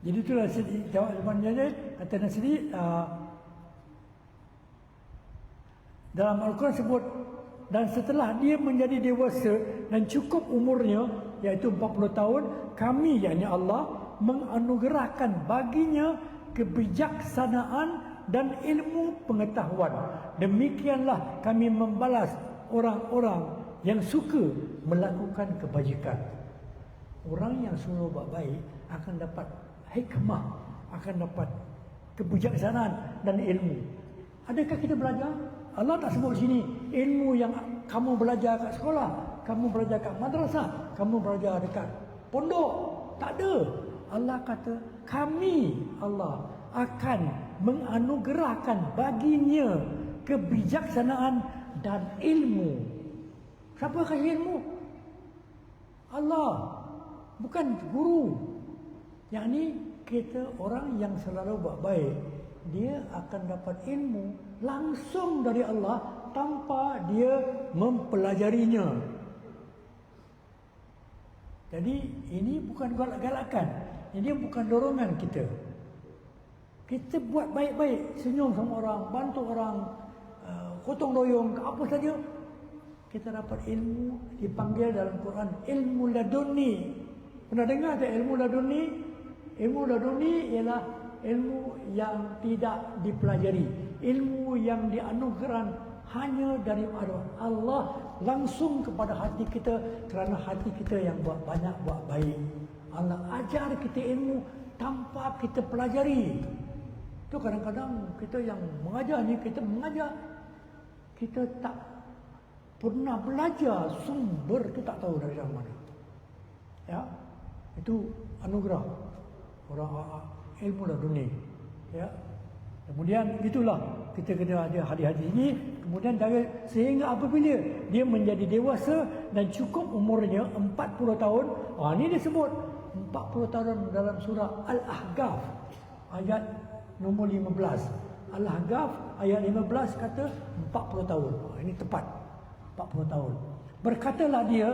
Jadi itulah jawabannya. Kata Nasri, dalam Al-Quran sebut, dan setelah dia menjadi dewasa dan cukup umurnya, iaitu 40 tahun, kami, yakni Allah, menganugerahkan baginya kebijaksanaan dan ilmu pengetahuan. Demikianlah kami membalas orang-orang yang suka melakukan kebajikan. Orang yang suruh buat baik akan dapat hikmah, akan dapat kebijaksanaan dan ilmu. Adakah kita belajar? Allah tak sebut sini ilmu yang kamu belajar kat sekolah, kamu belajar kat madrasah, kamu belajar dekat pondok. Tak ada. Allah kata kami, Allah akan menganugerahkan baginya kebijaksanaan dan ilmu. Siapa kasih ilmu? Allah, bukan guru. Yang ni kita orang yang selalu buat baik, dia akan dapat ilmu langsung dari Allah tanpa dia mempelajarinya. Jadi ini bukan galak-galakan, ini bukan dorongan kita. Kita buat baik-baik, senyum sama orang, bantu orang, gotong royong, apa saja. Kita dapat ilmu, dipanggil dalam Quran ilmu laduni. Pernah dengar tak ilmu laduni? Ilmu laduni ialah ilmu yang tidak dipelajari, ilmu yang dianugerahkan hanya dari Allah langsung kepada hati kita, kerana hati kita yang banyak buat baik. Allah ajar kita ilmu tanpa kita pelajari. Itu kadang-kadang kita yang mengajar ni, kita tak pernah belajar, sumber tu tak tahu dari mana. Ya, itu anugerah orang ilmu laduni. Ya, kemudian gitulah kita kena ada hadis-hadis ini. Kemudian sehingga apabila dia menjadi dewasa dan cukup umurnya 40 tahun, ini disebut 40 tahun dalam surah Al-Ahqaf ayat nombor 15. Al-Ahqaf ayat 15 kata 40 tahun. Ini tepat, 40 tahun. Berkatalah dia,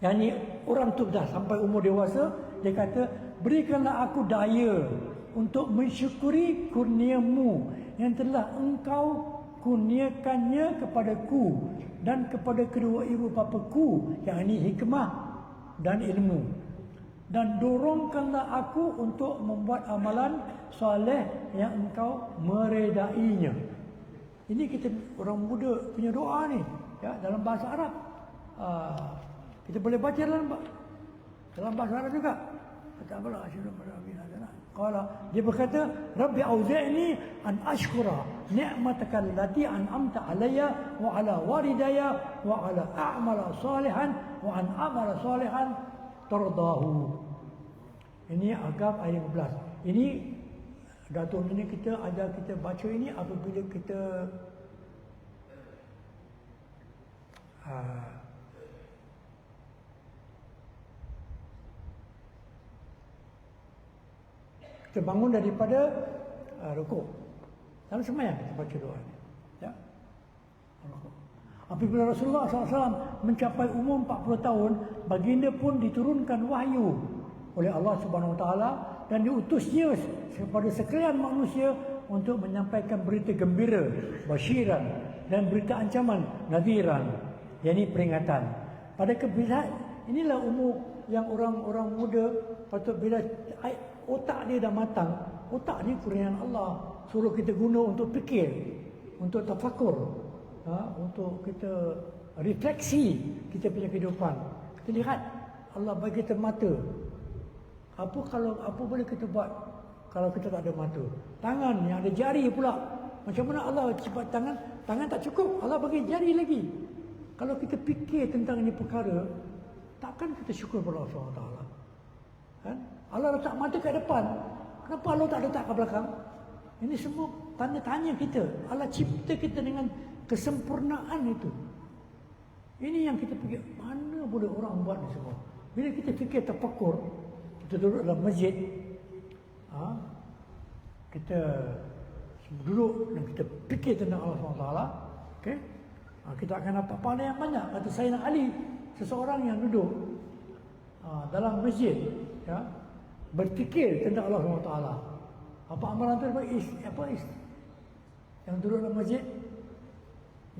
yang ni orang tu dah sampai umur dewasa, dia kata, berikanlah aku daya untuk mensyukuri kurniamu yang telah engkau kurniakannya kepadaku dan kepada kedua ibu bapaku, yang ini hikmah dan ilmu. Dan dorongkanlah aku untuk membuat amalan soleh yang engkau meredainya. Ini kita orang muda punya doa ni, ya, dalam bahasa Arab. Kita boleh baca dalam bahasa Arab juga. Qala, dia berkata, Rabbi auzi'ni an ashkura ni'mataka allati an'amta alayya wa ala walidayya wa ala a'mala salihan wa an amala salihan tardahu. Ini Ahqaf ayat 15. Ini Datuk ini kita ajar kita baca ini apabila kita kita bangun daripada rukuk. Dalam sembahyang kita baca doa ini. Ya. Apabila Rasulullah SAW mencapai umur 40 tahun, baginda pun diturunkan wahyu oleh Allah Subhanahu Wa Taala dan diutusnya kepada sekalian manusia untuk menyampaikan berita gembira, basyiran, dan berita ancaman, nadhiran, yakni peringatan. Pada kebiasaan inilah umur yang orang-orang muda patut, bila otak dia dah matang, otak ni kurniaan Allah, suruh kita guna untuk fikir, untuk tafakur, untuk kita refleksi kita punya kehidupan. Kita lihat Allah bagi kita mata. Apa boleh kita buat kalau kita tak ada mata? Tangan yang ada jari pula. Macam mana Allah cipta tangan? Tangan tak cukup, Allah bagi jari lagi. Kalau kita fikir tentang ini perkara, takkan kita syukur kepada Allah SWT. Kan? Allah letak mata kat depan, kenapa Allah tak letak kat belakang? Ini semua tanya-tanya kita. Allah cipta kita dengan kesempurnaan itu. Ini yang kita fikir, mana boleh orang buat ni semua? Bila kita fikir tafakur, kita duduk dalam masjid, kita duduk dan kita fikir tentang Allah SWT, okay? Kita akan dapat pahala yang banyak. Kata Sayyidina Ali, seseorang yang duduk dalam masjid, ya, berfikir tentang Allah SWT. Apa amalan tu? Yang duduk dalam masjid,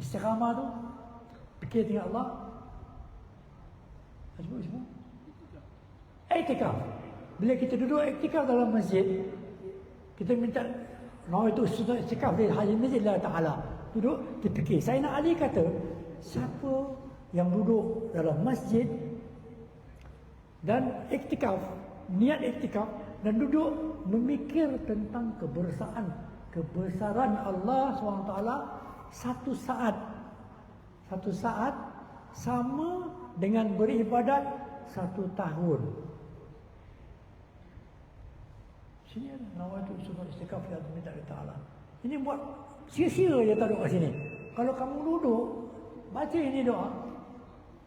istiqamah tu, fikir tentang Allah. Sebut. Iktikaf. Bila kita duduk iktikaf dalam masjid, kita minta itu iktikaf di masjid Allah Ta'ala. Duduk, terfikir. Sayyidina Ali kata, siapa yang duduk dalam masjid dan iktikaf, niat iktikaf, dan duduk memikir tentang kebesaran Allah SWT satu saat sama dengan beribadat 1 tahun. Sini ada nawaitu sunat istiqaf ya minta Allah Ta'ala. Ini buat sia-sia je tak duduk kat sini. Kalau kamu duduk, baca ini doa,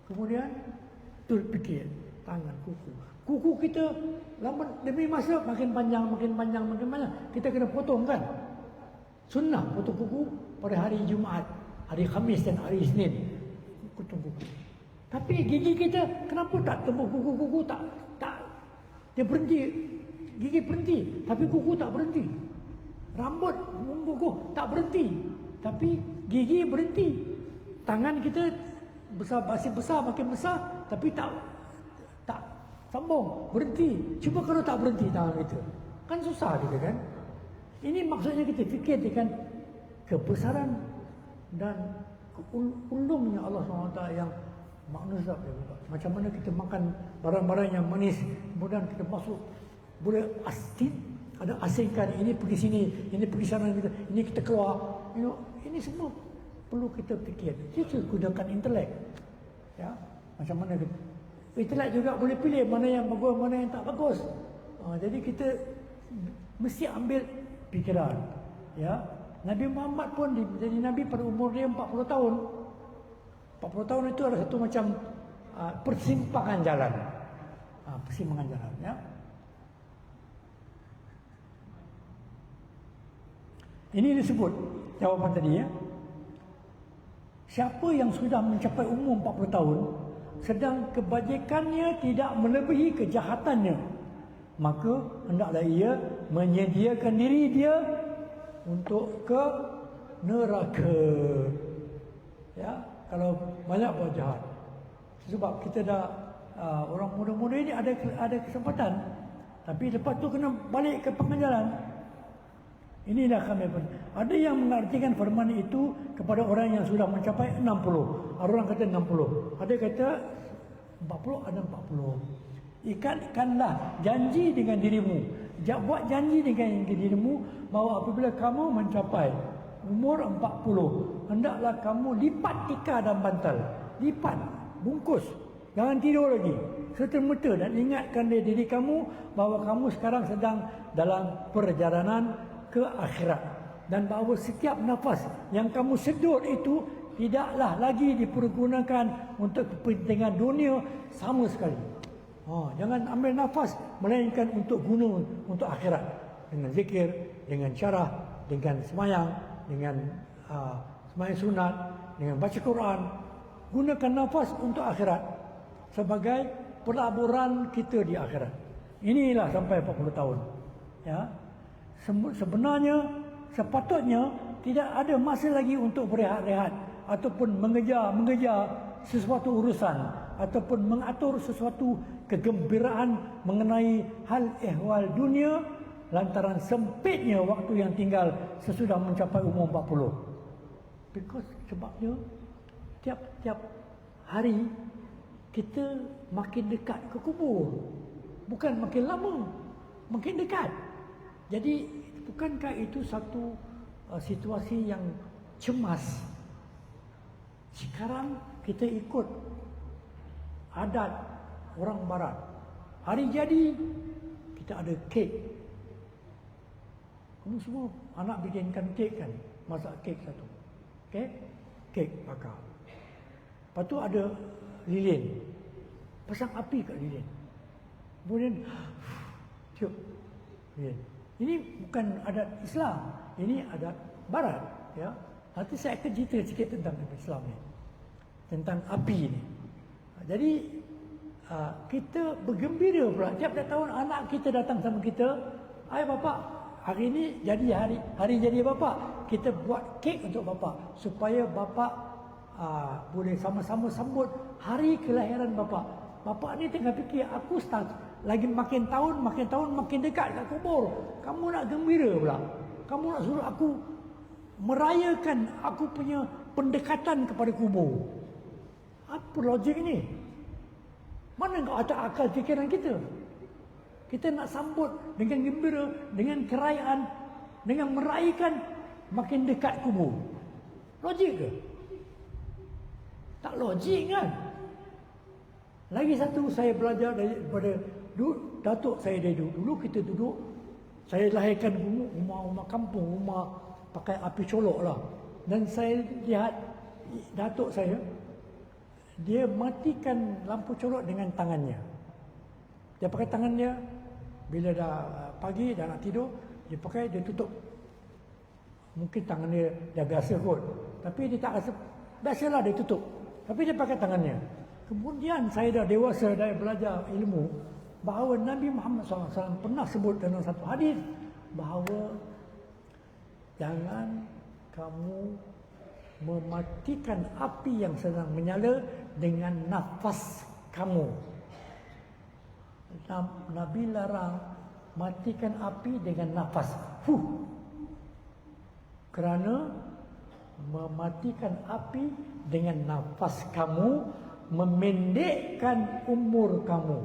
kemudian terfikir tangan, kuku. Kuku kita lama demi masa makin panjang, makin panjang, makin panjang. Kita kena potong kan? Sunnah potong kuku pada hari Jumaat, hari Khamis dan hari Isnin. Potong kuku. Tapi gigi kita kenapa tak tembus kuku-kuku tak dia berhenti. Gigi berhenti, tapi kuku tak berhenti. Rambut kuku tak berhenti, tapi gigi berhenti. Tangan kita besar, masih besar, makin besar, tapi tak sambung, berhenti. Cuba kalau tak berhenti tangan kita, kan susah kita kan. Ini maksudnya kita fikir dengan kebesaran dan ulungnya Allah SWT yang manusia. Macam mana kita makan barang-barang yang manis, kemudian kita masuk, boleh ada asingkan, ini pergi sini, ini pergi sana, ini kita keluar. Ini semua perlu kita fikir. Kita gunakan intelek. Ya, macam mana kita, intelek juga boleh pilih mana yang bagus, mana yang tak bagus. Jadi kita mesti ambil fikiran. Ya, Nabi Muhammad pun jadi Nabi pada umur dia 40 tahun. 40 tahun itu adalah satu macam persimpangan jalan. Persimpangan jalan. Ya. Ini disebut jawapan tadi ya. Siapa yang sudah mencapai umur 40 tahun sedang kebajikannya tidak melebihi kejahatannya, maka hendaklah ia menyediakan diri dia untuk ke neraka. Ya, kalau banyak buat jahat. Sebab kita dah orang muda-muda ini ada kesempatan, tapi lepas tu kena balik ke pengajaran. Inilah kami. Ada yang mengartikan firman itu kepada orang yang sudah mencapai 60. Ada orang kata 60. Ada kata 40, ada 40. Ikatkanlah janji dengan dirimu. Buat janji dengan dirimu bahawa apabila kamu mencapai umur 40, hendaklah kamu lipat tikar dan bantal. Lipat, bungkus. Jangan tidur lagi. Serta-merta dan ingatkan diri kamu bahawa kamu sekarang sedang dalam perjalanan ke akhirat, dan bahawa setiap nafas yang kamu sedut itu tidaklah lagi dipergunakan untuk kepentingan dunia sama sekali. Jangan ambil nafas melainkan untuk guna untuk akhirat, dengan zikir, dengan syarah, dengan semayang, dengan semayang sunat, dengan baca Quran. Gunakan nafas untuk akhirat sebagai pelaburan kita di akhirat. Inilah sampai 40 tahun. Ya. Sebenarnya sepatutnya tidak ada masa lagi untuk berehat-rehat ataupun mengejar sesuatu urusan ataupun mengatur sesuatu kegembiraan mengenai hal ehwal dunia lantaran sempitnya waktu yang tinggal sesudah mencapai umur 40. Sebabnya tiap-tiap hari kita makin dekat ke kubur, bukan makin lama, makin dekat. Jadi bukankah itu satu situasi yang cemas? Sekarang kita ikut adat orang barat. Hari jadi kita ada kek. Kamu semua anak bikinkan kek kan? Masak kek satu. Okay? Kek bakar. Lepas tu ada lilin. Pasang api kat lilin. Kemudian tiup lilin. Ini bukan adat Islam, ini adat Barat. Ya, nanti saya akan cerita sikit tentang Islam ni, tentang api ni. Jadi kita bergembira pula. Tiap tahun anak kita datang sama kita, "Hai bapa, hari ini jadi hari jadi bapa. Kita buat kek untuk bapa supaya bapa boleh sama-sama sambut hari kelahiran bapa." Bapa ni tengah fikir, aku lagi makin tahun makin dekat kat kubur. Kamu nak gembira pula. Kamu nak suruh aku merayakan aku punya pendekatan kepada kubur. Apa logik ni? Mana kau ada akal fikiran kita? Kita nak sambut dengan gembira, dengan kerayaan, dengan merayakan makin dekat kubur. Logik ke? Tak logik kan? Lagi satu saya belajar daripada datuk saya dari dulu. Dulu kita duduk, saya lahirkan rumah kampung, rumah pakai api colok lah. Dan saya lihat datuk saya, dia matikan lampu colok dengan tangannya. Dia pakai tangannya, bila dah pagi dah nak tidur, dia pakai, dia tutup. Mungkin tangan dia dah biasa kot, tapi dia tak rasa, biasalah dia tutup. Tapi dia pakai tangannya. Kemudian saya dah dewasa, dah belajar ilmu, bahawa Nabi Muhammad SAW pernah sebut dalam satu hadis bahawa jangan kamu mematikan api yang sedang menyala dengan nafas kamu. Nabi larang matikan api dengan nafas. Kerana mematikan api dengan nafas kamu memendekkan umur kamu.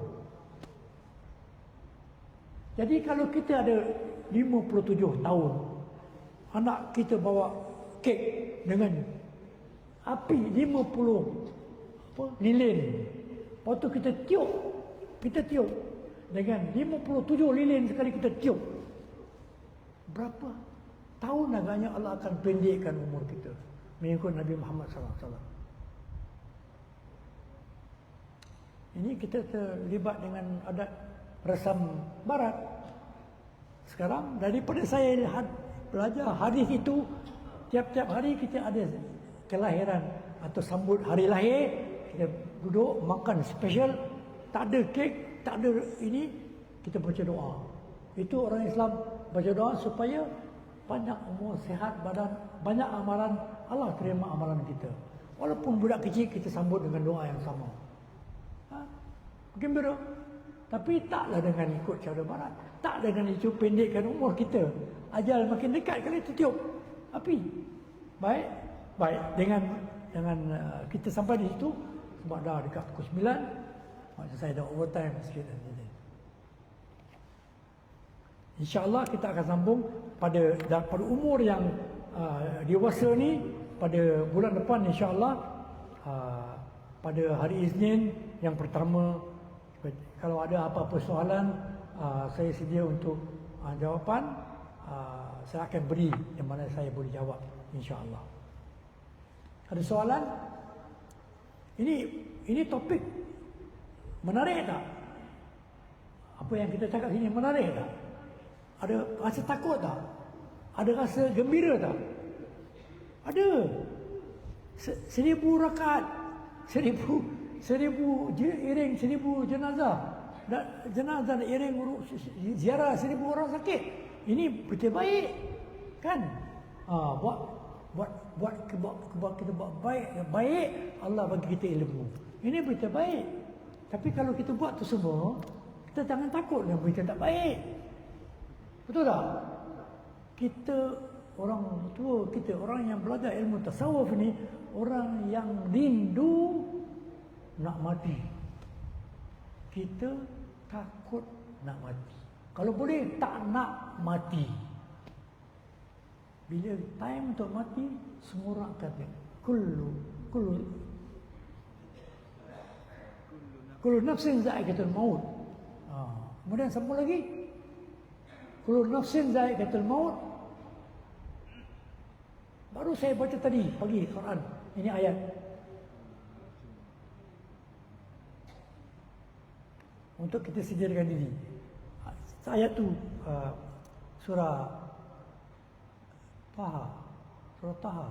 Jadi kalau kita ada 57 tahun, anak kita bawa kek dengan api 50 lilin, lepas tu kita tiup dengan 57 lilin sekali kita tiup. Berapa tahun agaknya Allah akan pendekkan umur kita mengikut Nabi Muhammad SAW. Ini kita terlibat dengan adat resam barat. Sekarang daripada saya belajar hadis itu, tiap-tiap hari kita ada kelahiran atau sambut hari lahir, kita duduk makan special, tak ada kek, tak ada ini, kita baca doa. Itu orang Islam baca doa supaya panjang umur, sihat badan, banyak amalan, Allah terima amalan kita. Walaupun budak kecil kita sambut dengan doa yang sama. Gembira. Tapi taklah dengan ikut cara barat, tak dengan itu pendekkan umur kita. Ajal makin dekat kali tertiup api. Baik dengan kita sampai di situ sebab dah dekat pukul 9. Maksud saya dah overtime sikit. InsyaAllah kita akan sambung pada umur yang dewasa ni pada bulan depan insyaAllah, pada hari Isnin yang pertama. Kalau ada apa-apa soalan, saya sedia untuk jawapan. Saya akan beri yang mana saya boleh jawab insyaAllah. Ada soalan? Ini topik menarik tak? Apa yang kita cakap sini menarik tak? Ada rasa takut tak? Ada rasa gembira tak? Ada. 1000 rakaat, 1000 iring 1000 jenazah. Jenazah dan iring ziarah 1000 orang sakit. Ini berita baik, kan? Buat kita buat baik, Allah bagi kita ilmu. Ini berita baik. Tapi kalau kita buat tu semua, kita jangan takut dengan berita tak baik. Betul tak? Kita orang tua kita, orang yang belajar ilmu tasawuf ni, orang yang rindu nak mati. Kita takut nak mati. Kalau boleh tak nak mati. Bila time untuk mati, semua orang kata kullu nafsin za'iqatul maut. Kemudian sambung lagi, kullu nafsin za'iqatul maut. Baru saya baca tadi pagi Quran. Ini ayat. Untuk kita sediakan diri. Ayat tu surah Taha. Surah Taha.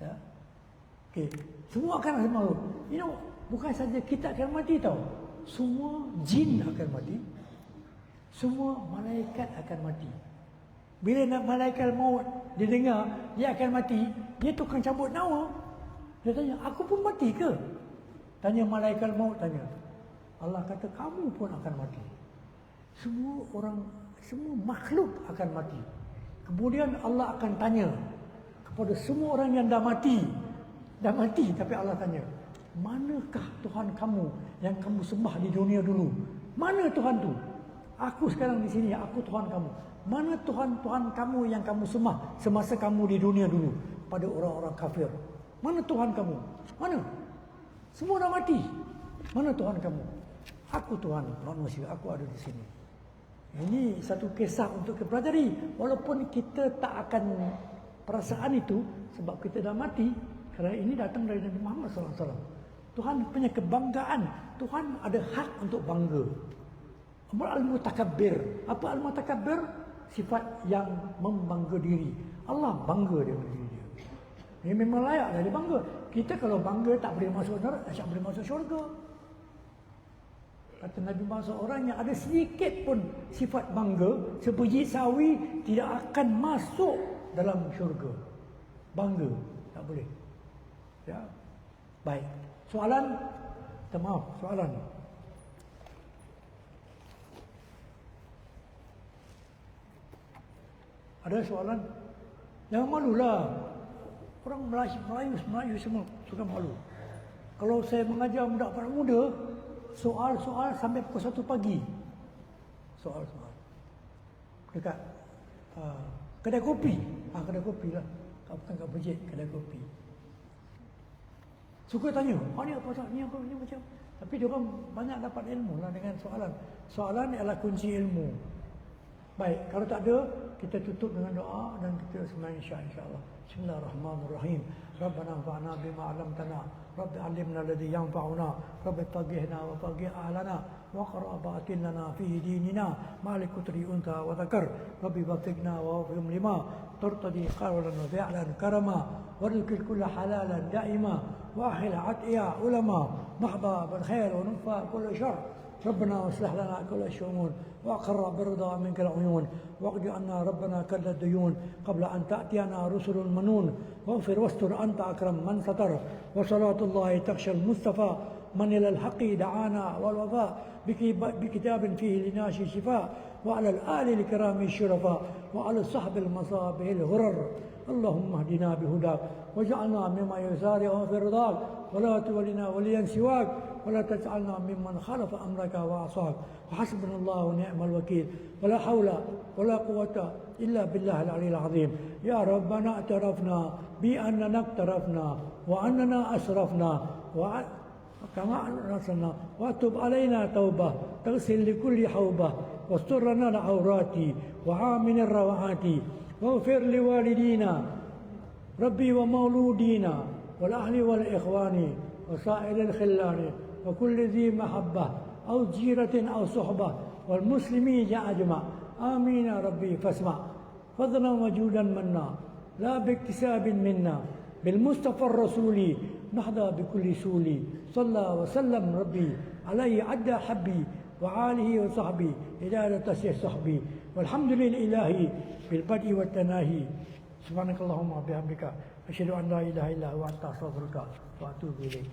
Ya. Okey, semua akan maut. Bukan saja kita akan mati tau. Semua jin akan mati. Semua malaikat akan mati. Bila nak malaikat maut dia dengar dia akan mati, dia tukang cabut nyawa. Dia tanya, aku pun mati ke? Tanya malaikat maut, tanya. Allah kata, kamu pun akan mati. Semua orang, semua makhluk akan mati. Kemudian Allah akan tanya kepada semua orang yang dah mati. Dah mati, tapi Allah tanya, manakah Tuhan kamu yang kamu sembah di dunia dulu? Mana Tuhan tu? Aku sekarang di sini, aku Tuhan kamu. Mana Tuhan-Tuhan kamu yang kamu sembah semasa kamu di dunia dulu pada orang-orang kafir? Mana Tuhan kamu? Mana? Semua dah mati. Mana Tuhan kamu? Aku Tuhan manusia, aku ada di sini. Ini satu kisah untuk kita pelajari. Walaupun kita tak akan perasaan itu sebab kita dah mati, kerana ini datang dari Nabi Muhammad SAW. Tuhan punya kebanggaan. Tuhan ada hak untuk bangga. Al-Mutakabbir. Apa Al-Mutakabbir? Sifat yang membangga diri. Allah bangga dengan diri dia. Ini memang layak dia bangga. Kita kalau bangga tak boleh masuk neraka, tak boleh masuk syurga. Kata Nabi Muhammad, orang yang ada sedikit pun sifat bangga, sebiji sawi tidak akan masuk dalam syurga. Bangga, tak boleh. Ya. Baik. Soalan? Maaf, soalan. Ada soalan? Jangan malulah. Orang Melayu semua suka malu. Kalau saya mengajar budak-budak muda, soal-soal sampai pukul 1 pagi. Soal-soal. Dekat kedai kopi. Kedai kopi lah. Bukan kat masjid, kedai kopi. Suka tanya, ni apa, ni apa, ni macam. Tapi diorang banyak dapat ilmu lah dengan soalan. Soalan adalah kunci ilmu. Baik, kalau tak ada, kita tutup dengan doa dan kita sembahyang insya-Allah. Bismillahirrahmanirrahim. Rabbana anfa'na bima 'allamtana. Rabbi 'allimna alladhi yanfa'una. Rabbi taghhirna wa taghhir ahlana wa qra batin lana fi dinina malik kutri unta wa dhakar. Rabbi batikna wa wafhim lima turtadi qawlan wa fi'lan karama warzuq kull halalan da'ima wa ahil 'atiya ulama mahba bil khair wa nufa kull shar. ربنا واصلح لنا كل الشؤون واقر برضا منك العيون واقض عنا ربنا كل الديون قبل ان تاتينا رسل منون واغفر واستر انت اكرم من ستر وصلاه الله تخشى المصطفى من الى الحق دعانا والوفاء بكتاب فيه لناس شفاء وعلى الآل الكرام الشرفاء وعلى الصحب المصابيح الغرر اللهم اهدنا بهداك واجعلنا مما يسارع في رضاك ولا تولنا وليا سواك ولا تجعلنا ممن خالف أمرك وعصاك وحسبنا الله ونعم الوكيل ولا حول ولا قوة إلا بالله العلي العظيم يا ربنا اعترفنا بأننا اقترفنا وأننا أسرفنا كما أرسلنا واتب علينا توبة تغسل لكل حوبة واستر لنا العورات وعامل الروعات واغفر لوالدينا ربي ومولودينا والأهل والإخوان وسائر الخلان وكل ذي محبة أو جيرة أو صحبة والمسلمين أجمع آمين يا ربي فاسمع فضلا وجودا منا لا باكتساب منا بالمصطفى الرسول نحظى بكل سولي صلى وسلم ربي عليه عد حبي وعاله وصحبي إلى تسيح صحبي والحمد لله بالبدء والتناهي سبحانك اللهم وبحمدك أشهد أن لا إله إلا هو أنت أستغفرك وأتوب إليك.